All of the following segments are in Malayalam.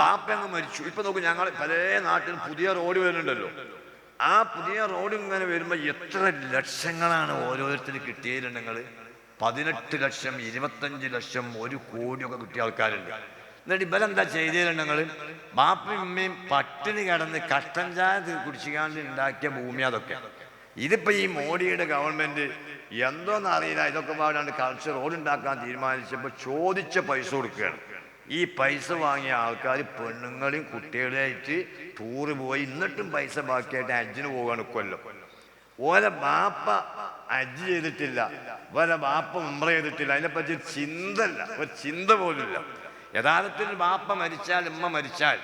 ബാപ്പ അങ്ങ് മരിച്ചു. ഇപ്പൊ നോക്കൂ, ഞങ്ങൾ പല നാട്ടിൽ പുതിയ റോഡ് വരുന്നുണ്ടല്ലോ. ആ പുതിയ റോഡ് ഇങ്ങനെ വരുമ്പോ എത്ര ലക്ഷങ്ങളാണ് ഓരോരുത്തർ കിട്ടിയതിലുണ്ടെങ്കിൽ 18 ലക്ഷം, 25 ലക്ഷം, 1 കോടിയൊക്കെ കിട്ടിയ ആൾക്കാരുണ്ട്. എന്നിട്ട് ഇവരെന്താ ചെയ്തിട്ടുണ്ടെങ്കിൽ ബാപ്പയും ഉമ്മയും പട്ടിണി കിടന്ന് കഷ്ടം ചായ കുടിച്ചുകാണ്ട് ഉണ്ടാക്കിയ ഭൂമി അതൊക്കെ. ഇതിപ്പോ ഈ മോഡിയുടെ ഗവൺമെന്റ് എന്തോന്ന് അറിയില്ല, ഇതൊക്കെ പാടാണ്ട് കളിച്ച് റോഡ് ഉണ്ടാക്കാൻ തീരുമാനിച്ചപ്പോൾ ചോദിച്ച പൈസ കൊടുക്കുകയാണ്. ഈ പൈസ വാങ്ങിയ ആൾക്കാർ പെണ്ണുങ്ങളെയും കുട്ടികളായിട്ട് ടൂറ് പോയി, എന്നിട്ടും പൈസ ബാക്കിയായിട്ട് ഹജ്ജിന് പോകാൻ കൊല്ലം. ഓലെ ബാപ്പ ഹജ്ജ് ചെയ്തിട്ടില്ല, ഓലെ ബാപ്പ ഉംറ ചെയ്തിട്ടില്ല, അതിനെപ്പറ്റി ചിന്തല്ല, ഒരു ചിന്ത പോലുമില്ല. യഥാർത്ഥത്തിൽ ബാപ്പ മരിച്ചാൽ, ഉമ്മ മരിച്ചാൽ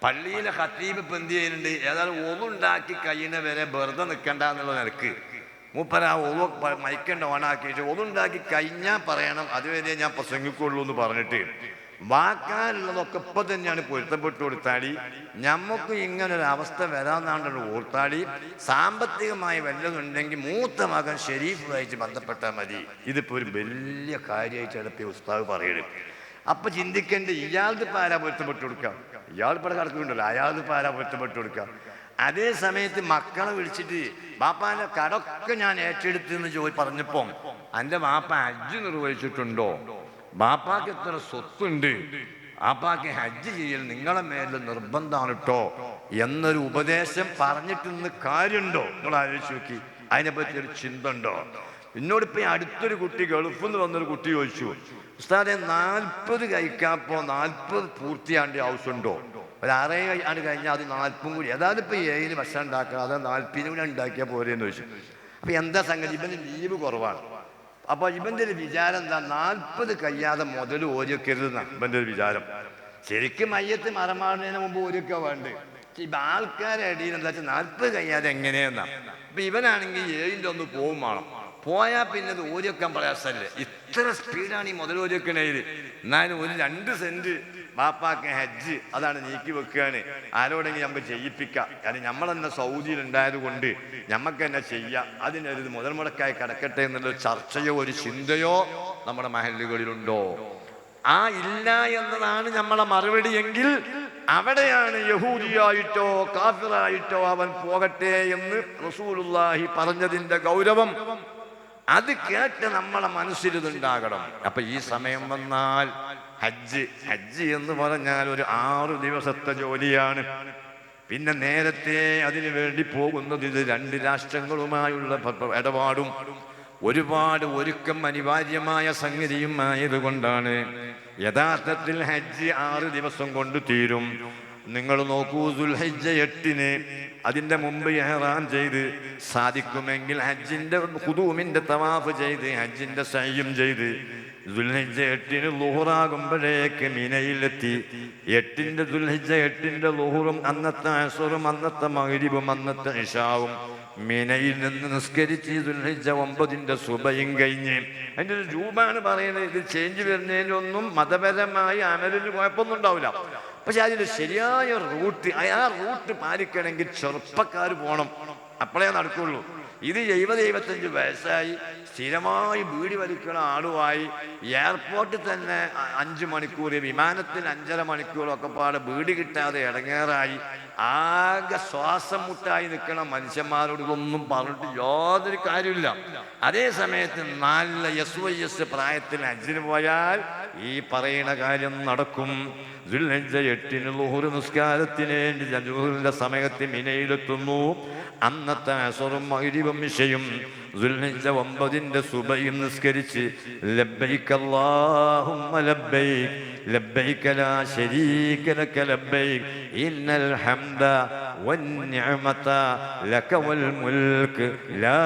പള്ളിയിലെ ഖത്തീബ് ഇപ്പം എന്ത് ചെയ്യുന്നുണ്ട്, ഏതായാലും ഒന്നുണ്ടാക്കി കഴിയുന്ന വരെ വെറുതെ നിൽക്കണ്ട എന്നുള്ള നിലക്ക് മൂപ്പര മൈക്കണ്ട ഓണാക്കിയിട്ട് ഒന്നുണ്ടാക്കി കഴിഞ്ഞാൽ പറയണം, അതുവരെ ഞാൻ പ്രസംഗിക്കുള്ളൂ എന്ന് പറഞ്ഞിട്ട് വാക്കാനുള്ളതൊക്കെ ഇപ്പം തന്നെയാണ് പൊരുത്തപ്പെട്ടു കൊടുത്താടി. നമുക്ക് ഇങ്ങനൊരു അവസ്ഥ വരാമെന്നാണ് ഓർത്താടി. സാമ്പത്തികമായി വല്ലതുണ്ടെങ്കിൽ മൂത്ത മകൻ ഷെരീഫുമായിട്ട് ബന്ധപ്പെട്ടാൽ മതി. ഇതിപ്പോൾ ഒരു വലിയ കാര്യമായിട്ട് എടുത്തിയ ഉസ്താദ് പറയരുത്. അപ്പൊ ചിന്തിക്കേണ്ട, ഇയാൾക്ക് ഇപ്പം ആരാ പൊരുത്തപ്പെട്ടു കൊടുക്കാം? ഇയാൾ ഇവിടെ കിടക്കുന്നുണ്ടല്ലോ, അയാൾക്ക് ഇപ്പം ആരാ പൊരുത്തപ്പെട്ടു കൊടുക്കാം? അതേ സമയത്ത് മക്കളെ വിളിച്ചിട്ട് ബാപ്പാന്റെ കടൊക്കെ ഞാൻ ഏറ്റെടുത്തെന്ന് പറഞ്ഞപ്പോ എൻ്റെ ബാപ്പ ഹജ്ജ് നിർവഹിച്ചിട്ടുണ്ടോ, ബാപ്പാക്ക് എത്ര സ്വത്തുണ്ട്, ബാപ്പാക്ക് ഹജ്ജ് ചെയ്യൽ നിങ്ങളെ മേലെ നിർബന്ധമാണ് കേട്ടോ എന്നൊരു ഉപദേശം പറഞ്ഞിട്ടിന്ന് കാര്യമുണ്ടോ? നിങ്ങൾ ആലോചിച്ച് നോക്കി, അതിനെപ്പറ്റി ഒരു ചിന്ത ഉണ്ടോ? എന്നോടിപ്പോൾ അടുത്തൊരു കുട്ടി, ഗൾഫിൽ നിന്ന് വന്നൊരു കുട്ടി ചോദിച്ചു, ഉസ്താദെ 40 കഴിക്കാപ്പോ 40 പൂർത്തിയാണ്ട് ആവശ്യമുണ്ടോ? ഒരു 6 ആണ്ട് കഴിഞ്ഞാൽ അത് 40 കൂടി, അതായത് ഇപ്പോൾ 7 ഭക്ഷണം ഉണ്ടാക്കണം, അത് 40 കൂടി ഉണ്ടാക്കിയാൽ പോരെന്ന് ചോദിച്ചു. അപ്പം എന്താ സംഗതി, ഇവന് ലീവ് കുറവാണ്. അപ്പോൾ ഇവൻ്റെ ഒരു വിചാരം എന്താ, 40 കഴിയാതെ മുതൽ ഓരിയൊക്കെരുതെന്നാണ് ഇവൻ്റെ ഒരു വിചാരം. ശരിക്കും മയ്യത്ത് മറമാടുന്നതിന് മുമ്പ് ഓരിയൊക്കെ വേണ്ടത്. ഇപ്പം ആൾക്കാരുടെ ഇടയിൽ എന്താ വെച്ചാൽ 40 കഴിയാതെ എങ്ങനെയെന്നാണ്. ഇപ്പം ഇവനാണെങ്കിൽ 7ൻ്റെ ഒന്ന് പോവും വേണം, പോയാൽ പിന്നെ അത് ഓരിയൊക്കാൻ പ്രയാസമല്ലേ. ഇത്ര സ്പീഡാണ് ഈ മുതൽ ഓരിയൊക്കണേൽ. എന്നാലും ഒരു 2 സെന്റ് ബാപ്പാക്ക് ഹജ്ജ് അതാണ് നീക്കി വെക്കുകയാണ്. ആരോടെങ്കിലും നമുക്ക് ചെയ്യിപ്പിക്കാം, കാരണം നമ്മളെന്നെ സൗദിയിൽ ഉണ്ടായത് കൊണ്ട് നമുക്ക് തന്നെ ചെയ്യാം, അതിനൊരു മുതൽ മുടക്കായി കിടക്കട്ടെ എന്നുള്ള ചർച്ചയോ ഒരു ചിന്തയോ നമ്മുടെ മഹല്ലുകളിലുണ്ടോ? ആ ഇല്ല എന്നതാണ് നമ്മളെ മറുപടി. എങ്കിൽ അവിടെയാണ് യഹൂദിയായിട്ടോ കാഫിറായിട്ടോ അവൻ പോകട്ടെ എന്ന് റസൂലുള്ളാഹി പറഞ്ഞതിന്റെ ഗൗരവം. അത് കേട്ട് നമ്മളെ മനസ്സിലിതുണ്ടാകണം. അപ്പൊ ഈ സമയം വന്നാൽ ഹജ്ജ് എന്ന് പറഞ്ഞാൽ ഒരു 6 ദിവസത്തെ ജോലിയാണ്. പിന്നെ നേരത്തെ അതിനു വേണ്ടി പോകുന്നത് ഇത് 2 രാഷ്ട്രങ്ങളുമായുള്ള ഇടപാടും ഒരുപാട് ഒരുക്കം അനിവാര്യമായ സംഗതിയും ആയതുകൊണ്ടാണ്. യഥാർത്ഥത്തിൽ ഹജ്ജ് 6 ദിവസം കൊണ്ട് തീരും. നിങ്ങൾ നോക്കൂ, ദുൽഹിജ്ജ 8-ന് അതിൻ്റെ മുമ്പ് ഇഹ്റാം ചെയ്ത് സാധിക്കുമെങ്കിൽ ഹജ്ജിൻ്റെ ഖുദൂമിൻ്റെ തവാഫ് ചെയ്ത് ഹജ്ജിൻ്റെ സയ്യും ചെയ്ത് ദുൽഹിജ്ജ 8-ന് ളുഹുറാകുമ്പോഴേക്ക് മിനയിലെത്തി. 8-ന്റെ ദുൽഹിജ്ജ 8-ന്റെ ളുഹുറും അന്നത്തെ അസ്റും അന്നത്തെ മഗ്രിബും അന്നത്തെ ഇശാവും മിനയിൽ നിന്ന് നിസ്കരിച്ച് ദുൽഹിജ്ജ 9-ന്റെ സുബയും കഴിഞ്ഞ്. അതിൻ്റെ ഒരു രൂപമാണ് പറയുന്നത്. ഇത് ചേഞ്ച് വരുന്നതിലൊന്നും മതപരമായ അമലിന് കുഴപ്പമൊന്നും ഉണ്ടാവില്ല. പക്ഷെ അതിൻ്റെ ശരിയായ റൂട്ട്, ആ റൂട്ട് പാലിക്കണമെങ്കിൽ ചെറുപ്പക്കാർ പോകണം, അപ്പോഴേ നടക്കുള്ളൂ. ഇത് 70-75 വയസ്സായി സ്ഥിരമായി ബീഡി വലിക്കുന്ന ആളുമായി എയർപോർട്ടിൽ തന്നെ 5 മണിക്കൂർ, വിമാനത്തിൽ 5.5 മണിക്കൂറൊക്കെ പാടെ ബീഡി കിട്ടാതെ ഇടങ്ങേറായി ആകെ ശ്വാസം മുട്ടായി നിൽക്കണ മനുഷ്യന്മാരോട് ഇതൊന്നും പറഞ്ഞിട്ട് യാതൊരു കാര്യമില്ല. അതേ സമയത്ത് നല്ല SYS പ്രായത്തിൽ ഹജ്ജിന് പോയാൽ ഈ പറയുന്ന കാര്യം നടക്കും. ദുൽഹിജ്ജ 8-ന് ളുഹുർ നിസ്കാരത്തിന് ളുഹുറിന്റെ സമയത്ത് മിനയിലെത്തുന്നു. അന്നത്തെ അസ്റും മഗ്രിബും ഇശയും ദുൽഹിജ്ജ 9-ന്റെ സുബയും നിസ്കരിച്ച് ലബ്ബൈക അല്ലാഹുമ്മ ലബ്ബൈക ലബ്ബൈക ലാ ശരീക ലക ലബ്ബൈക ഇന്നൽ ഹംദ വന്നിഅമത ലക വൽ മുൽക്ക് ലാ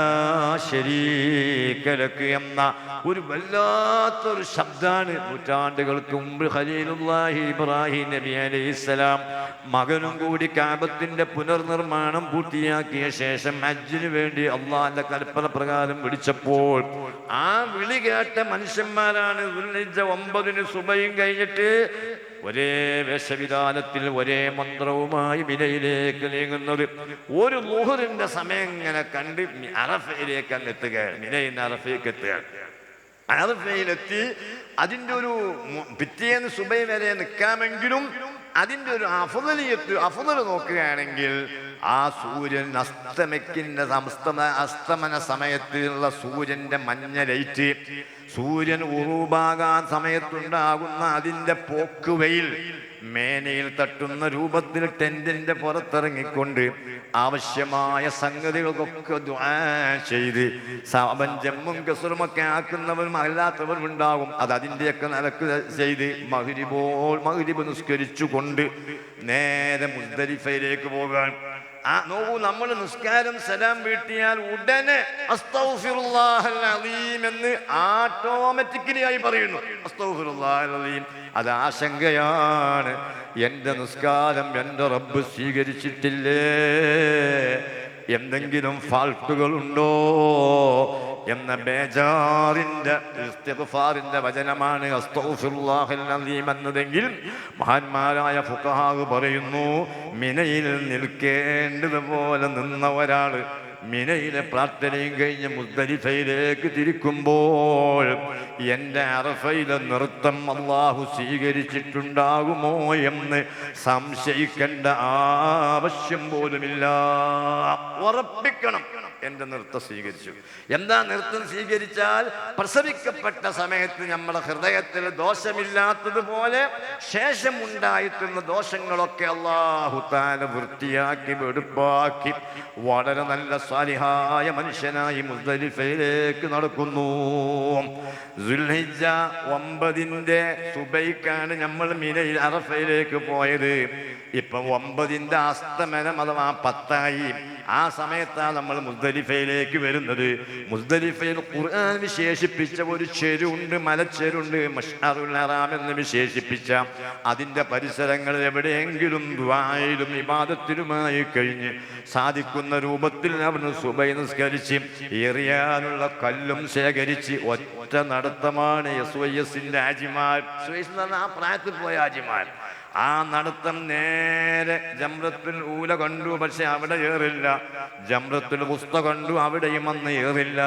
ശരീക ലക എന്ന ഒരു വല്ലാത്തൊരു ശബ്ദാണ്. നൂറ്റാണ്ടുകൾക്ക് മുമ്പ് ഖലീലുല്ലാഹി ഇബ്രാഹിം നബി അലൈഹിസ്സലാം മകനും കൂടി കഅബത്തിന്റെ പുനർനിർമ്മാണം പൂർത്തിയാക്കിയ ശേഷം ഹജ്ജിന് വേണ്ടി അള്ളാഹിന്റെ കൽപ്പന പ്രകാരം വിളിച്ചപ്പോൾ ആ വിളി കേട്ട മനുഷ്യന്മാരാണ് ദുൽഹിജ്ജ 9-ന് സുബയും കഴിഞ്ഞിട്ട് ഒരേ വേഷവിധാനത്തിൽ ഒരേ മന്ത്രവുമായി മിനയിലേക്ക് നീങ്ങുന്നത്. ഒരു ളുഹറിന്റെ സമയം ഇങ്ങനെ കണ്ട് അറഫയിലേക്ക് അങ്ങ് എത്തുകയാണ്. മിനയിൽ നിന്ന് അറഫയിലേക്ക് എത്തുകയാണ്. അറഫയിലെത്തി അതിൻ്റെ ഒരു പിറ്റേന്ന് സുബൈ വരെ നിൽക്കാമെങ്കിലും അതിൻ്റെ ഒരു അഫ്ളൽ നോക്കുകയാണെങ്കിൽ ആ സൂര്യൻ അസ്തമന സമയത്തുള്ള സൂര്യന്റെ മഞ്ഞ ലൈറ്റ്, സൂര്യൻ ഉറൂബാകാൻ സമയത്തുണ്ടാകുന്ന അതിൻ്റെ പോക്കുവെയിൽ മേനയിൽ തട്ടുന്ന രൂപത്തിൽ ടെന്റിന്റെ പുറത്തിറങ്ങിക്കൊണ്ട് ആവശ്യമായ സംഗതികൾക്കൊക്കെ ദുആ ചെയ്ത് ജമ്മും കസറുമൊക്കെ ആക്കുന്നവരും അല്ലാത്തവരും ഉണ്ടാകും. അത് അതിൻ്റെയൊക്കെ നിലക്ക് ചെയ്ത് മഗ്രിബ് നിസ്കരിച്ചുകൊണ്ട് നേരെ മുസ്ദലിഫയിലേക്ക് പോകാൻ. നോക്കൂ, നമ്മൾ നിസ്കാരം സലാം വീട്ടിയാൽ ഉടനെ അസ്തഗ്ഫിറുല്ലാഹൽ അലീം എന്ന് ഓട്ടോമാറ്റിക്കലി ആയി പറയുന്നു. അസ്തഗ്ഫിറുല്ലാഹൽ അലീം. അത് ആശങ്കയാണ്. എൻ്റെ നിസ്കാരം എൻ്റെ റബ്ബ് സ്വീകരിച്ചിട്ടില്ലേ, എന്തെങ്കിലും ഫാൾട്ടുകളുണ്ടോ എന്ന ബേജാറിന്റെ ഇസ്തിഗ്ഫാറിന്റെ വചനമാണ് അസ്തഗ്ഫിറുല്ലാഹൽ അലീം എന്നതെങ്കിൽ മഹാന്മാരായ ഫുഖഹാ പറയുന്നു, മിനയിൽ നിൽക്കേണ്ടതുപോലെ നിന്ന ഒരാള് മിനയിലെ പ്രാർത്ഥനയും കഴിഞ്ഞ് മുസ്ദലിഫയിലേക്ക് തിരിക്കുമ്പോൾ എൻ്റെ അറഫയിലെ നൃത്തം അല്ലാഹു സ്വീകരിച്ചിട്ടുണ്ടാകുമോ എന്ന് സംശയിക്കേണ്ട ആവശ്യം പോലുമില്ല. ഉറപ്പിക്കണം എൻ്റെ നൃത്തം സ്വീകരിച്ചു. എന്താ നൃത്തം സ്വീകരിച്ചാൽ? പ്രസവിക്കപ്പെട്ട സമയത്ത് നമ്മുടെ ഹൃദയത്തിൽ ദോഷമില്ലാത്തതുപോലെ ശേഷമുണ്ടായിട്ടുള്ള ദോഷങ്ങളൊക്കെ അല്ലാഹു തആല വൃത്തിയാക്കി വെടുപ്പാക്കി വളരെ നല്ല സാലിഹായ മനുഷ്യനായി മുസ്ദലിഫയിലേക്ക് നടക്കുന്നു. ദുൽഹിജ്ജ 9 സുബൈക്കാണ് നമ്മൾ മിനയിൽ അറഫയിലേക്ക് പോയത്. ഇപ്പൊ 9 അസ്തമനം അഥവാ 10 ആ സമയത്താണ് നമ്മൾ മുസ്ദലിഫയിലേക്ക് വരുന്നത്. മുസ്ദലിഫയിൽ ഖുർആൻ വിശേഷിപ്പിച്ച ഒരു ചെരുണ്ട്, മലച്ചെരുണ്ട്, മശ്അറുൽ ഹറാം എന്ന് വിശേഷിപ്പിച്ച അതിൻ്റെ പരിസരങ്ങൾ എവിടെയെങ്കിലും ദുആയിലും ഇബാദത്തിലുമായി കഴിഞ്ഞ് സാധിക്കുന്ന രൂപത്തിൽ അവിടുന്ന് സുബഹി നിസ്കരിച്ച് എറിയാനുള്ള കല്ലും ശേഖരിച്ച് ഒറ്റ നടത്തമാണ് SYSന്റെ ആജിമാർ. ആ പ്രായത്തിൽ പോയ ആജിമാർ ആ നടത്തം നേരെ ജംറത്തുൽ ഊല കണ്ടു, പക്ഷെ അവിടെ ഏറില്ല. ജംറത്തുൽ വുസ്ത കണ്ടു, അവിടെയും അന്ന് ഏറില്ല.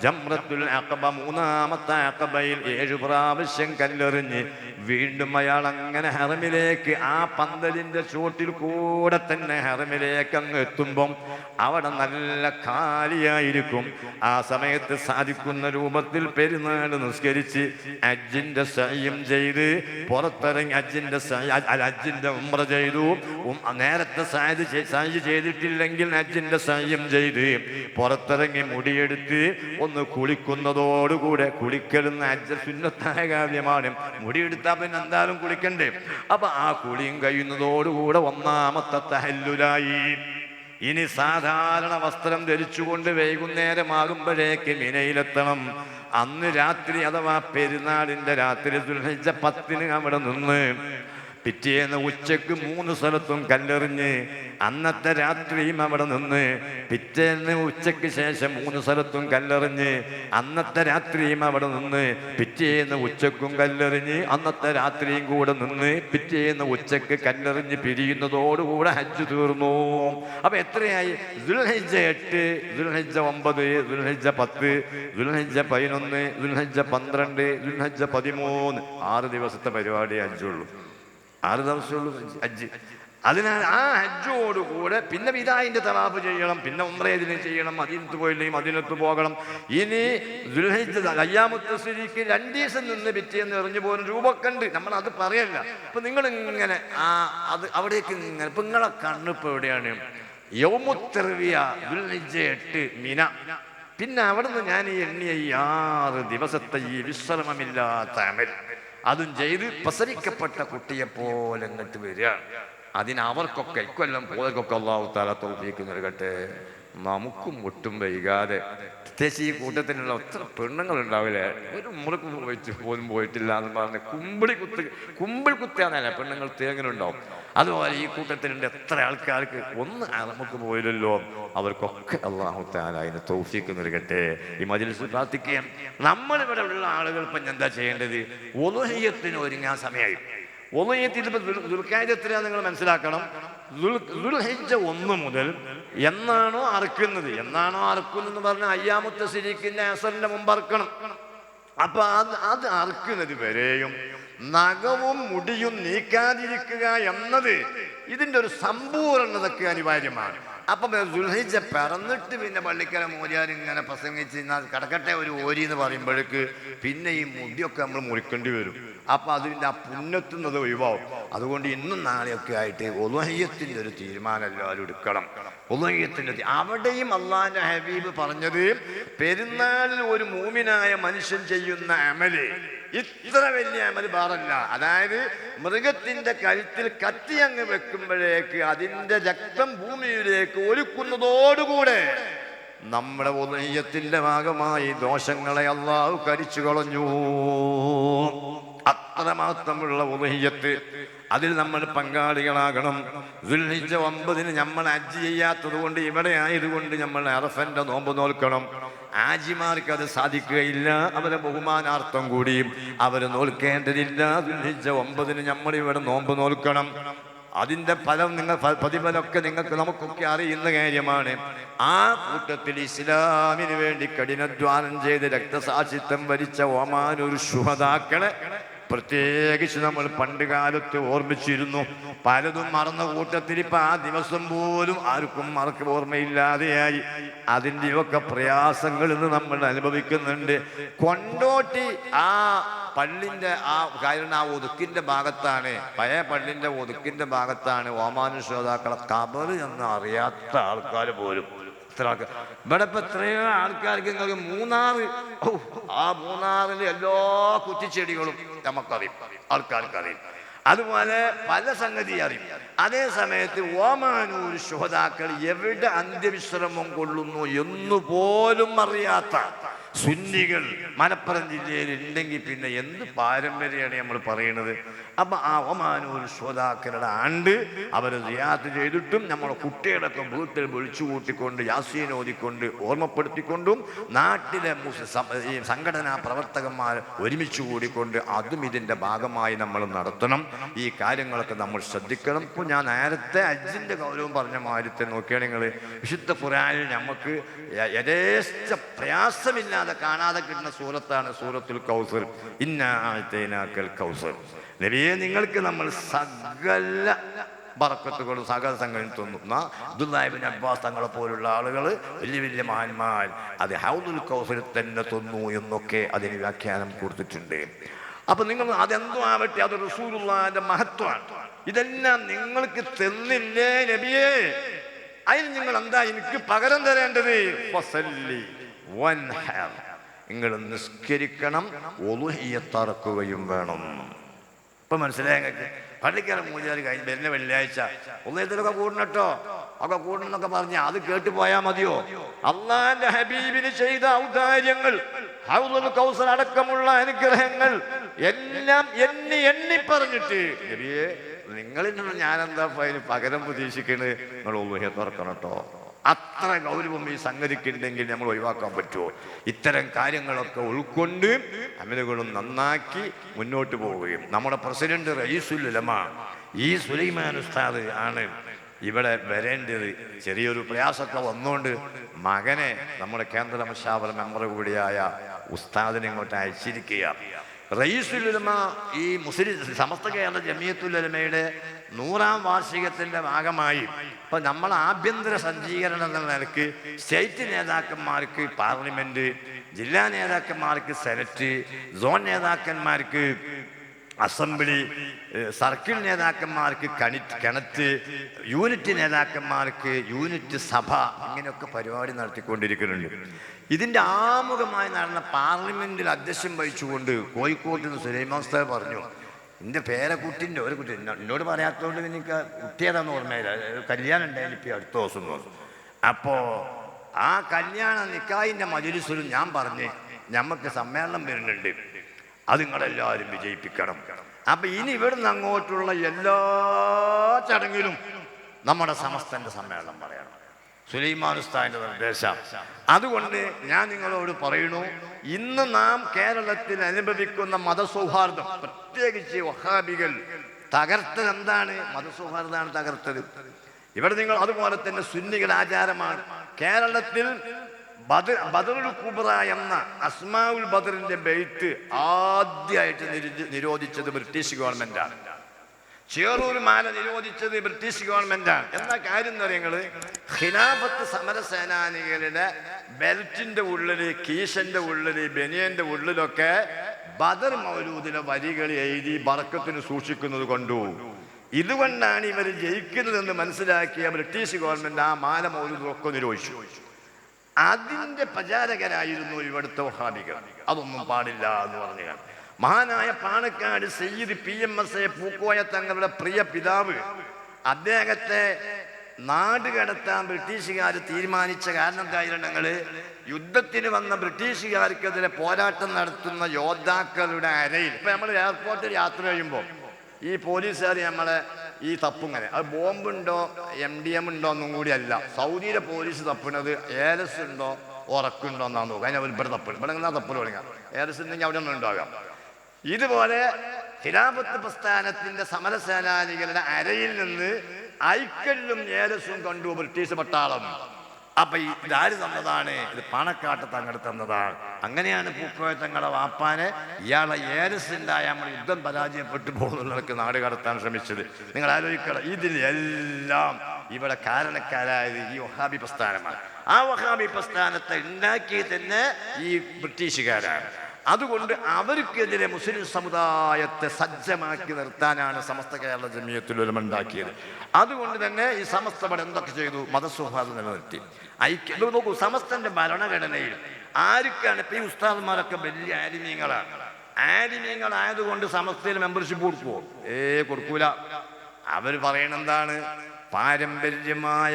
ജംറത്തുൽ അഖബ 3ാമത്തെ അഖബയിൽ 7 പ്രാവശ്യം കല്ലെറിഞ്ഞ് വീണ്ടും അയാൾ അങ്ങനെ ഹറമിലേക്ക് ആ പന്തലിന്റെ ചോട്ടിൽ കൂടെ തന്നെ ഹറമിലേക്ക് അങ്ങ് എത്തുമ്പം അവിടെ നല്ല കാലിയായിരിക്കും. ആ സമയത്ത് സാധിക്കുന്ന രൂപത്തിൽ പെരുന്നാൾ നിസ്കരിച്ച് ഹജ്ജിന്റെ സഅയും ചെയ്ത് പുറത്തിറങ്ങി ഹജ്ജിന്റെ ഉംറ ചെയ്തു. നേരത്തെ സഅയ് ചെയ്തിട്ടില്ലെങ്കിൽ ഹജ്ജിന്റെ സഅയും ചെയ്ത് പുറത്തിറങ്ങി മുടിയെടുത്ത് ഒന്ന് കുളിക്കുന്നതോടുകൂടെ, കുളിക്കലുന്ന ഹജ്ജ് സുന്നത്തായ കാര്യമാണ്, മുടിയെടുത്താൽ പിന്നെ എന്തായാലും കുളിക്കണ്ടേ. അപ്പൊ ആ കുളിയും കഴിയുന്നതോടുകൂടെ 1ാമത്തെ തഹല്ലുലായി. ഇനി സാധാരണ വസ്ത്രം ധരിച്ചുകൊണ്ട് വൈകുന്നേരമാകുമ്പോഴേക്ക് മിനയിലെത്തണം. അന്ന് രാത്രി അഥവാ പെരുന്നാളിന്റെ രാത്രി ദുൽഹിജ്ജ 10 അവിടെ നിന്ന് പിറ്റേന്ന് ഉച്ചക്ക് 3 സ്ഥലത്തും കല്ലെറിഞ്ഞ് അന്നത്തെ രാത്രിയും അവിടെ നിന്ന് പിറ്റേന്ന് ഉച്ചയ്ക്ക് ശേഷം 3 സ്ഥലത്തും കല്ലെറിഞ്ഞ് അന്നത്തെ രാത്രിയും അവിടെ നിന്ന് പിറ്റേന്ന് ഉച്ചക്കും കല്ലെറിഞ്ഞ് അന്നത്തെ രാത്രിയും കൂടെ നിന്ന് പിറ്റേന്ന് ഉച്ചക്ക് കല്ലെറിഞ്ഞ് പിരിയുന്നതോടുകൂടെ ഹജ്ജ് തീർന്നു. അപ്പൊ എത്രയായി? ദുൽഹിജ്ജ 8, ദുൽഹിജ്ജ 9, ദുൽഹിജ്ജ 10, ദുൽഹിജ്ജ 11, ദുൽഹിജ്ജ 12, ദുൽഹിജ്ജ 13. 6 ദിവസത്തെ പരിപാടി ഹജ്ജുള്ളൂ. 6 ദിവസമുള്ളൂ ഹജ്ജ്. അതിനാൽ ആ ഹജ്ജോടുകൂടെ പിന്നെ വിദാഇന്റെ തവാഫ് ചെയ്യണം, പിന്നെ ഉംറയിന് ചെയ്യണം, മദീനത്ത് പോയില്ലെങ്കിൽ മദീനത്ത് പോകണം. ഇനി ദുൽഹിജ്ജ അയ്യാമുത്ത് തശ്രീഖ് 2 ദിവസം നിന്ന് പിറ്റേന്ന് എറിഞ്ഞു പോകുന്ന രൂപമൊക്കെ ഉണ്ട്. നമ്മൾ അത് പറയല്ല. അപ്പൊ നിങ്ങൾ ഇങ്ങനെ അത് അവിടേക്ക് ഇങ്ങനെ ഇപ്പൊ നിങ്ങളെ കണ്ണിപ്പോ എവിടെയാണ്? യൗമുത്ത് തർവിയ ദുൽഹിജ്ജ 8 മിന. പിന്നെ അവിടുന്ന് ഞാൻ ഈ എണ്ണിയ 6 ദിവസത്തെ ഈ വിശ്രമമില്ലാത്ത അമൽ അതും ചെയ്ത് പ്രസവിക്കപ്പെട്ട കുട്ടിയെ പോലെ എന്നിട്ട് വരിക. അവർക്കൊക്കെ ഇക്കൊല്ലം പോയതൊക്കെ അല്ലാഹു തആല തൗഫീഖ് നൽകട്ടെ. നമുക്കും ഒട്ടും വൈകാതെ, പ്രത്യേകിച്ച് ഈ കൂട്ടത്തിലുള്ള ഒത്തിരി പെണ്ണുങ്ങൾ ഉണ്ടാവില്ലേ, ഒരു മുറക്ക് പോലും പോയിട്ടില്ല എന്ന് പറഞ്ഞ് കുമ്പിൾ കുത്താന്നല്ല പെണ്ണുങ്ങൾ തേങ്ങനുണ്ടാവും. അതുപോലെ ഈ കൂട്ടത്തിലുണ്ട് എത്ര ആൾക്കാർക്ക് ഒന്ന് നമുക്ക് പോയില്ലല്ലോ. അവർക്കൊക്കെ അല്ലാഹു തആല അതിന് തൗഫീഖ് നൽകട്ടെ. ഈ മജ്‌ലിസിൽ പ്രാർത്ഥിക്കുകയും നമ്മളിവിടെ ഉള്ള ആളുകൾ ഇപ്പം എന്താ ചെയ്യേണ്ടത്? ഉളുഹിയ്യത്തിന് ഒരുങ്ങാൻ സമയമായി. ഉളുഹിയ്യത്തിൽ ഇപ്പം ദുൽഖഅദ നിങ്ങൾ മനസ്സിലാക്കണം. ദുൽഹിജ്ജ 1 മുതൽ എന്നാണോ അറുക്കുന്നത് പറഞ്ഞാൽ അയ്യാമുത്ത് തശ്രീഖിന്റെ അസറിന്റെ മുമ്പ് അറുക്കണം. അപ്പൊ അത് അറുക്കുന്നത് വരെയും നഖവും മുടിയും നീക്കാതിരിക്കുക എന്നത് ഇതിൻ്റെ ഒരു സമ്പൂർണ്ണതയ്ക്ക് അനിവാര്യമാണ്. അപ്പം ദുൽഹിജ്ജ പിറന്നിട്ട് പിന്നെ പള്ളിക്കര മോചാർ ഇങ്ങനെ പ്രസംഗിച്ച് കിടക്കട്ടെ ഒരു ഓരി എന്ന് പറയുമ്പോഴേക്ക് പിന്നെ ഈ മുടിയൊക്കെ നമ്മൾ മുറിക്കേണ്ടി വരും. അപ്പം അതിൻ്റെ ആ പുണ്യത്തുന്നത് ഒഴിവാവും. അതുകൊണ്ട് ഇന്നും നാളെയൊക്കെ ആയിട്ട് ഉളുഹിയ്യത്തിൻ്റെ ഒരു തീരുമാനം എല്ലാവരും എടുക്കണം. ഉളുഹിയ്യത്തിൻ്റെ അവിടെയും അള്ളാഹുവിൻ്റെ ഹബീബ് പറഞ്ഞത് പെരുന്നാളിൽ ഒരു മൂമിനായ മനുഷ്യൻ ചെയ്യുന്ന അമല് ഇത്ര വലിയ അമൽ പാറല്ല. അതായത് മൃഗത്തിന്റെ കഴുത്തിൽ കത്തി അങ്ങ് വെക്കുമ്പോഴേക്ക് അതിന്റെ രക്തം ഭൂമിയിലേക്ക് ഒഴുക്കുന്നതോടുകൂടെ നമ്മുടെ ഉളുഹിയ്യത്തിന്റെ ഭാഗമായി ദോഷങ്ങളെ അള്ളാഹു കരിച്ചു കളഞ്ഞു. അത്രമാത്രമുള്ള ഉളുഹിയ്യത്ത്, അതിൽ നമ്മൾ പങ്കാളികളാകണം. ദുൽഹിജ്ജ 9 നമ്മൾ ഹജ്ജ് ചെയ്യാത്തത് കൊണ്ട് ഇവിടെ ആയതുകൊണ്ട് നമ്മൾ അറഫന്റെ നോമ്പ് നോൽക്കണം. ആജിമാർക്ക് അത് സാധിക്കുകയില്ല. അവരെ ബഹുമാനാർത്ഥം കൂടിയും അവർ നോൽക്കേണ്ടതില്ല. ദുൽഹിജ്ജ 9 നമ്മൾ ഇവിടെ നോമ്പ് നോൽക്കണം. അതിൻ്റെ ഫലം പ്രതിഫലമൊക്കെ നമുക്കൊക്കെ അറിയുന്ന കാര്യമാണ്. ആ കൂട്ടത്തിൽ ഇസ്ലാമിന് വേണ്ടി കഠിനാധ്വാനം ചെയ്ത് രക്തസാക്ഷിത്വം വരിച്ച ഒമാനൂർ ശുഹദാക്കളെ പ്രത്യേകിച്ച് നമ്മൾ പണ്ട് കാലത്ത് ഓർമ്മിച്ചിരുന്നു. പലതും മറന്ന കൂട്ടത്തിൽ ഇപ്പം ആ ദിവസം പോലും ആർക്കും ഓർമ്മയില്ലാതെയായി. അതിൻ്റെയൊക്കെ പ്രയാസങ്ങൾ ഇന്ന് നമ്മൾ അനുഭവിക്കുന്നുണ്ട്. കൊണ്ടോട്ടി ആ പള്ളിൻ്റെ ആ കാരണം ആ ഒതുക്കിൻ്റെ ഭാഗത്താണ്, പഴയ പള്ളിൻ്റെ ഒതുക്കിൻ്റെ ഭാഗത്താണ് ഓമാനൂർ ശുഹദാക്കളെ ഖബർ എന്ന് അറിയാത്ത ആൾക്കാർ പോലും. ഇവിടെ ഇപ്പൊ എത്രയോ ആൾക്കാർക്ക് നിങ്ങൾക്ക് മൂന്നാറ്, ആ മൂന്നാറിൽ എല്ലാ കുറ്റിച്ചെടികളും നമുക്കറിയും, ആൾക്കാർക്കറിയും. അതുപോലെ പല സംഗതി അറിയും. അതേ സമയത്ത് ഓമാനൂർ ശുഹദാക്കൾ എവിടെ അന്ത്യവിശ്രമം കൊള്ളുന്നു എന്നുപോലും അറിയാത്ത സുന്നികൾ മലപ്പുറം ജില്ലയിൽ ഉണ്ടെങ്കിൽ പിന്നെ എന്ത് പാരമ്പര്യമാണ് നമ്മൾ പറയുന്നത്? അപ്പം ആ ഒമാനൂർ ശുഹദാക്കളുടെ ആണ്ട് അവർ സിയാറത്ത് ചെയ്തിട്ടും നമ്മുടെ കുട്ടികളൊക്കെ വീട്ടിൽ വിളിച്ചു കൂട്ടിക്കൊണ്ട് യാസീൻ ഓതിക്കൊണ്ട് ഓർമ്മപ്പെടുത്തിക്കൊണ്ടും നാട്ടിലെ ഈ സംഘടനാ പ്രവർത്തകന്മാർ ഒരുമിച്ച് കൂടിക്കൊണ്ട് അതും ഇതിൻ്റെ ഭാഗമായി നമ്മൾ നടത്തണം. ഈ കാര്യങ്ങളൊക്കെ നമ്മൾ ശ്രദ്ധിക്കണം. ഇപ്പോൾ ഞാൻ നേരത്തെ ഹജ്ജിൻ്റെ ഗൗരവം പറഞ്ഞ മാതിരത്തെ നോക്കുകയാണെങ്കിൽ വിശുദ്ധ ഖുർആനിൽ നമുക്ക് യഥേഷ്ട പ്രയാസമില്ലാതെ കാണാതെ കിട്ടുന്ന സൂറത്താണ് സൂറത്തുൽ കൗസർ. ഇന്നാ അഅ്തൈനാക്കൽ കൗസർ. നബിയെ നിങ്ങൾക്ക് നമ്മൾ സകല ബറക്കത്തുകളും സകല സംഘടന തന്നു. അബ്ദുല്ലാഹി ഇബ്നു അബ്ബാസ് തങ്ങളെ പോലുള്ള ആളുകൾ, വലിയ വലിയ മഹാന്മാർ അത് ഹൗദുൽ കൗസർ തന്നെ തന്നു എന്നൊക്കെ അതിന് വ്യാഖ്യാനം കൊടുത്തിട്ടുണ്ട്. അപ്പൊ നിങ്ങൾ അതെന്തോ ആവട്ടെ, അത് റസൂലുള്ളാഹിന്റെ മഹത്വമാണ്. ഇതെല്ലാം നിങ്ങൾക്ക് തന്നില്ലേ നബിയേ? അതിന് നിങ്ങൾ എന്താ എനിക്ക് പകരം തരേണ്ടത്? ഫസല്ലി വൻഹർ, നിങ്ങൾ നിസ്കരിക്കണം, ഉളുഹിയ്യത്തറക്കുകയും വേണം. ഇപ്പൊ മനസ്സിലായ പള്ളിക്കാരൻ മൂല്യാർ കഴിഞ്ഞ് വരുന്ന വെള്ളിയാഴ്ച ഉളുഹിയ്യത്തിലൊക്കെ കൂടണട്ടോ, ഒക്കെ കൂടണമെന്നൊക്കെ പറഞ്ഞ അത് കേട്ടു പോയാൽ മതിയോ? അള്ളാന്റെ ഹബീബിന് ചെയ്ത ഔദാര്യങ്ങൾ, ഹൗദുൽ കൗസർ അടക്കമുള്ള അനുഗ്രഹങ്ങൾ എല്ലാം എണ്ണി എണ്ണി പറഞ്ഞിട്ട് നബിയെ നിങ്ങളിൽ നിന്ന് ഞാനെന്താ അതിന് പകരം പ്രതീക്ഷിക്കണത്? നിങ്ങൾ ഉളുഹിയ്യത്ത് തുറക്കണം കേട്ടോ. അത്ര ഗൗരവം ഈ സംഗതിക്കുണ്ടെങ്കിൽ നമ്മൾ ഒഴിവാക്കാൻ പറ്റുമോ? ഇത്തരം കാര്യങ്ങളൊക്കെ ഉൾക്കൊണ്ട് അമലുകളും നന്നാക്കി മുന്നോട്ട് പോവുകയും നമ്മുടെ പ്രസിഡന്റ് റയീസുൽ ഉലമ ഈ സുലൈമാൻ ഉസ്താദ് ആണ് ഇവിടെ വരേണ്ടത്. ചെറിയൊരു പ്രയാസമൊക്കെ വന്നുകൊണ്ട് മകനെ നമ്മുടെ കേന്ദ്ര മശാവറ മെമ്പർ കൂടിയായ ഉസ്താദിനെ ഇങ്ങോട്ട് അയച്ചിരിക്കുക. റയീസുൽ ഉലമ ഈ മുസ്ലിം സമസ്ത കേരള ജമിയത്തുൽ ഉലമയുടെ 100ാം വാർഷികത്തിൻ്റെ ഭാഗമായി ഇപ്പം നമ്മൾ ആഭ്യന്തര സജ്ജീകരണം എന്ന നിലയ്ക്ക് സ്റ്റേറ്റ് നേതാക്കന്മാർക്ക് പാർലമെൻറ്റ്, ജില്ലാ നേതാക്കന്മാർക്ക് സെനറ്റ്, സോൺ നേതാക്കന്മാർക്ക് അസംബ്ലി, സർക്കിൾ നേതാക്കന്മാർക്ക് കിണറ്റ്, യൂണിറ്റ് നേതാക്കന്മാർക്ക് യൂണിറ്റ് സഭ, ഇങ്ങനെയൊക്കെ പരിപാടി നടത്തിക്കൊണ്ടിരിക്കുന്നുണ്ട്. ഇതിൻ്റെ ആമുഖമായി നടന്ന പാർലമെൻറ്റിൽ അധ്യക്ഷം വഹിച്ചുകൊണ്ട് കോഴിക്കോട്ട് നിന്ന് സുലൈമാൻ ഉസ്താദ് പറഞ്ഞു, എൻ്റെ പേരക്കുട്ടിൻ്റെ ഒരു കുട്ടി എന്നോട് പറയാത്തതുകൊണ്ട് എനിക്ക് കുട്ടിയേതാന്ന് ഓർമ്മയില്ല, കല്യാണം ഉണ്ടായാലും ഇപ്പം അടുത്ത ദിവസം തോന്നും. അപ്പോൾ ആ കല്യാണ നിക്കാഹിൻ്റെ മജ്‌ലിസിലും ഞാൻ പറഞ്ഞ് ഞമ്മക്ക് സമ്മേളനം വരുന്നുണ്ട്, അത് നിങ്ങളെല്ലാവരും വിജയിപ്പിക്കണം. അപ്പം ഇനി ഇവിടുന്ന് അങ്ങോട്ടുള്ള എല്ലാ ചടങ്ങിലും നമ്മുടെ സമസ്തൻ്റെ സമ്മേളനം പറയണം. സുലൈമാൻ ഉസ്താദിന്റെ നിർദ്ദേശം. അതുകൊണ്ട് ഞാൻ നിങ്ങളോട് പറയുന്നു, ഇന്ന് നാം കേരളത്തിൽ അനുഭവിക്കുന്ന മതസൗഹാർദ്ദം, പ്രത്യേകിച്ച് വഹാബികൾ തകർത്തത് എന്താണ്? മതസൗഹാർദ്ദമാണ് തകർത്തത്. ഇവിടെ നിങ്ങൾ അതുപോലെ തന്നെ സുന്നികളുടെ ആചാരമാണ്. കേരളത്തിൽ ബദറുൽ കുബ്ര എന്ന അസ്മാഉൽ ബദറിന്റെ ബെയ്ത്ത് ആദ്യമായിട്ട് നിരോധിച്ചത് ബ്രിട്ടീഷ് ഗവൺമെന്റാണ്. ചേറൂർ മാല നിരോധിച്ചത് ബ്രിട്ടീഷ് ഗവൺമെന്റാണ്. എന്താ കാര്യം എന്ന് പറയുന്നത്, ഖിലാഫത്ത് സമരസേനാനികളുടെ ബെൽറ്റിന്റെ ഉള്ളില്, കീശന്റെ ഉള്ളില്, ബനിയന്റെ ഉള്ളിലൊക്കെ ബദർ മൗലൂദിലെ വരികൾ എഴുതി ബർക്കത്തിന് സൂക്ഷിക്കുന്നത് കൊണ്ടു. ഇതുകൊണ്ടാണ് ഇവർ ജയിക്കുന്നതെന്ന് മനസ്സിലാക്കിയ ബ്രിട്ടീഷ് ഗവൺമെന്റ് ആ മാല മൗലൂദൊക്കെ നിരോധിച്ചു. അതിന്റെ പ്രചാരകരായിരുന്നു ഇവിടുത്തെ വഹാബികൾ. അതൊന്നും പാടില്ല എന്ന് പറഞ്ഞു. മഹാനായ പാണക്കാട് സയ്യിദ് PMSA പൂക്കോയ തങ്ങളുടെ പ്രിയ പിതാവ് അദ്ദേഹത്തെ നാട് കടത്താൻ ബ്രിട്ടീഷുകാർ തീരുമാനിച്ച കാരണം എന്തായിരുന്നെങ്കിൽ, യുദ്ധത്തിന് വന്ന ബ്രിട്ടീഷുകാർക്കെതിരെ പോരാട്ടം നടത്തുന്ന യോദ്ധാക്കളുടെ അരയിൽ, ഇപ്പൊ നമ്മൾ എയർപോർട്ടിൽ യാത്ര ചെയ്യുമ്പോൾ ഈ പോലീസുകാർ നമ്മളെ ഈ തപ്പുങ്ങനെ, അത് ബോംബുണ്ടോ MDM ഉണ്ടോ ഒന്നും കൂടിയല്ല. സൗദിയിലെ പോലീസ് തപ്പുന്നത് ഏലസ് ഉണ്ടോ ഉറക്കുണ്ടോ എന്നാണ് നോക്കുക. അതിന് അവർ ഇവിടെ തപ്പും, ഇവിടെ ഇങ്ങനെ തപ്പൽ തുടങ്ങാം. ഏലസ് ഉണ്ടെങ്കിൽ അവിടെ ഒന്നും ഉണ്ടാകാം. ഇതുപോലെ ഖിലാഫത്ത് പ്രസ്ഥാനത്തിന്റെ സമരസേനാനികളുടെ അരയിൽ നിന്ന് ഐക്കല്ലും ഏലസും കണ്ടു ബ്രിട്ടീഷ് പട്ടാളം. അപ്പൊ ഇതാര് തന്നതാണ്? ഇത് പാണക്കാട്ട് തങ്ങൾ തന്നതാണ്. അങ്ങനെയാണ് പൂക്കോയ തങ്ങളുടെ വാപ്പാനെ ഇയാളെ ഏലസ് ഉണ്ടായ നമ്മൾ യുദ്ധം പരാജയപ്പെട്ടു പോകുന്നവർക്ക് നാട് കടത്താൻ ശ്രമിച്ചത്. നിങ്ങൾ ആലോചിക്കണം, ഇതിലെല്ലാം ഇവിടെ കാരണക്കാരായത് ഈ വഹാബി പ്രസ്ഥാനമാണ്. ആ വഹാബി പ്രസ്ഥാനത്തെ ഉണ്ടാക്കി തന്നെ ഈ ബ്രിട്ടീഷുകാരാണ്. അതുകൊണ്ട് അവർക്കെതിരെ മുസ്ലിം സമുദായത്തെ സജ്ജമാക്കി നിർത്താനാണ് സമസ്ത കേരള ജമിയത്തുൽ ഉലമ ഉണ്ടാക്കിയത്. അതുകൊണ്ട് തന്നെ ഈ സമസ്ത ഇവിടെ എന്തൊക്കെ ചെയ്തു? മതസൗഹാർദ്ദം നിലനിർത്തി, ഐക്യം. നോക്കൂ, സമസ്തന്റെ ഭരണഘടനയിൽ ആർക്കാണ് ഇപ്പൊ ഈ ഉസ്താദന്മാരൊക്കെ വലിയ ആലിമീങ്ങളാണ്. ആലിമീങ്ങളായതുകൊണ്ട് സമസ്തയിൽ മെമ്പർഷിപ്പ് കൊടുക്കുവോ? കൊടുക്കൂല. അവർ പറയണെന്താണ്? പാരമ്പര്യമായ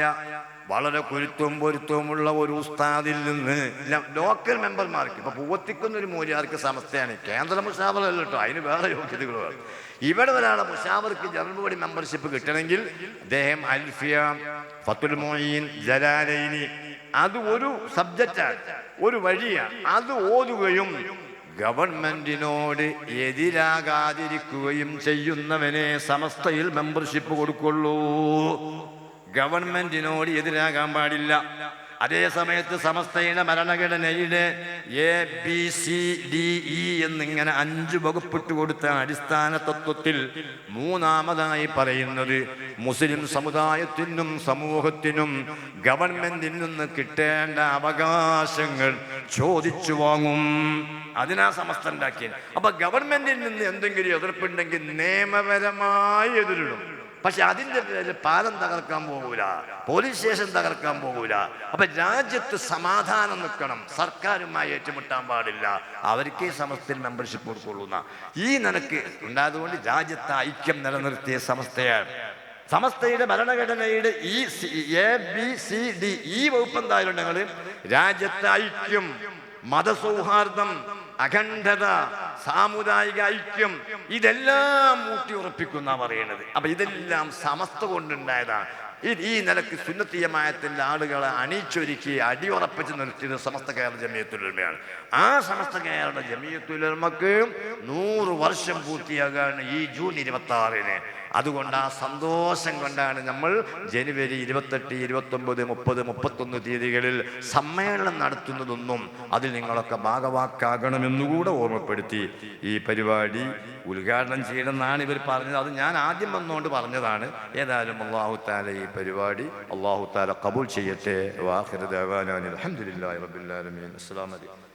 വളരെ കുരുത്തവും പൊരുത്തവുമുള്ള ഒരു ഉസ്താദിൽ നിന്ന് ലോക്കൽ മെമ്പർമാർക്ക്, ഇപ്പൊ പൂവത്തിക്കുന്ന ഒരു മൂല്യാർക്ക് സമസ്തയാണ്, കേന്ദ്ര മുഷാവറല്ല കേട്ടോ, അതിന് വേറെ യോഗ്യതകൾ വേണം. ഇവിടെ ഒരാളെ മുഷാവർക്ക് ജനറൽ ബോഡി മെമ്പർഷിപ്പ് കിട്ടണമെങ്കിൽ അദ്ദേഹം അൽഫിയ, ഫത്തുൽ മുഈൻ, ജലാലൈനി, അത് ഒരു സബ്ജക്റ്റാണ്, ഒരു വഴിയാണ്. അത് ഓതുകയും ഗവൺമെന്റിനോട് എതിരാകാതിരിക്കുകയും ചെയ്യുന്നവനെ സമസ്തയിൽ മെമ്പർഷിപ്പ് കൊടുക്കുള്ളൂ. ഗവൺമെന്റിനോട് എതിരാകാൻ പാടില്ല. അതേ സമയത്ത് സമസ്തയുടെ ഭരണഘടനയുടെ ABCDE എന്നിങ്ങനെ 5 വകുപ്പിട്ട് കൊടുത്ത അടിസ്ഥാന തത്വത്തിൽ മൂന്നാമതായി പറയുന്നത് മുസ്ലിം സമുദായത്തിനും സമൂഹത്തിനും ഗവൺമെന്റിൽ നിന്ന് കിട്ടേണ്ട അവകാശങ്ങൾ ചോദിച്ചു വാങ്ങും. അതിനാ സമസ്ത ഉണ്ടാക്കിയത്. അപ്പൊ ഗവൺമെന്റിൽ നിന്ന് എന്തെങ്കിലും എതിർപ്പുണ്ടെങ്കിൽ നിയമപരമായി എതിരിടും. പക്ഷെ അതിൻ്റെ പേരിൽ പാലം തകർക്കാൻ പോകൂല, പോലീസ് സ്റ്റേഷൻ തകർക്കാൻ പോകൂല. അപ്പൊ രാജ്യത്ത് സമാധാനം നിൽക്കണം, സർക്കാരുമായി ഏറ്റുമുട്ടാൻ പാടില്ല. അവർക്കേ സമസ്തയിൽ മെമ്പർഷിപ്പ് കൊടുക്കുള്ളൂന്ന ഈ നിലക്ക് ഉണ്ടായതുകൊണ്ട് രാജ്യത്തെ ഐക്യം നിലനിർത്തിയ സമസ്തയാണ്. സമസ്തയുടെ ഭരണഘടനയുടെ ഈ ABCDE വകുപ്പ് എന്തായാലും രാജ്യത്തെ ഐക്യം, മതസൗഹാർദ്ദം, അഖണ്ഡത, സാമുദായിക ഐക്യം, ഇതെല്ലാം ഊട്ടിയുറപ്പിക്കുന്ന പറയണത്. അപ്പൊ ഇതെല്ലാം സമസ്ത കൊണ്ടുണ്ടായതാണ്. ഈ നിലക്ക് സുന്നത്തി ജമാഅത്തിന്റെ ആളുകളെ അണിച്ചൊരുക്കി അടിയുറപ്പിച്ച് നിർത്തിയത് സമസ്ത കേരള ജമിയത്തുൽ ഉലമയാണ്. ആ സമസ്ത കേരള ജമിയത്തുൽ ഉലമക്ക് 100 വർഷം പൂർത്തിയാകാണ് ഈ ജൂൺ 26-ന്. അതുകൊണ്ട് ആ സന്തോഷം കൊണ്ടാണ് നമ്മൾ ജനുവരി 28, 29, 30, 31 തീയതികളിൽ സമ്മേളനം നടത്തുന്നതൊന്നും അതിൽ നിങ്ങളൊക്കെ ഭാഗവാക്കാകണമെന്നുകൂടെ ഓർമ്മപ്പെടുത്തി ഈ പരിപാടി ഉദ്ഘാടനം ചെയ്യണമെന്നാണ് ഇവർ പറഞ്ഞത്. അത് ഞാൻ ആദ്യം വന്നുകൊണ്ട് പറഞ്ഞതാണ്. ഏതായാലും അല്ലാഹു തആല ഈ പരിപാടി അല്ലാഹു തആല ഖബൂൽ ചെയ്യട്ടെ. വാഖിറു ദഅവാനാ അൽഹംദുലില്ലാഹി റബ്ബിൽ ആലമീൻ. അസ്സലാമു അലൈക്കും.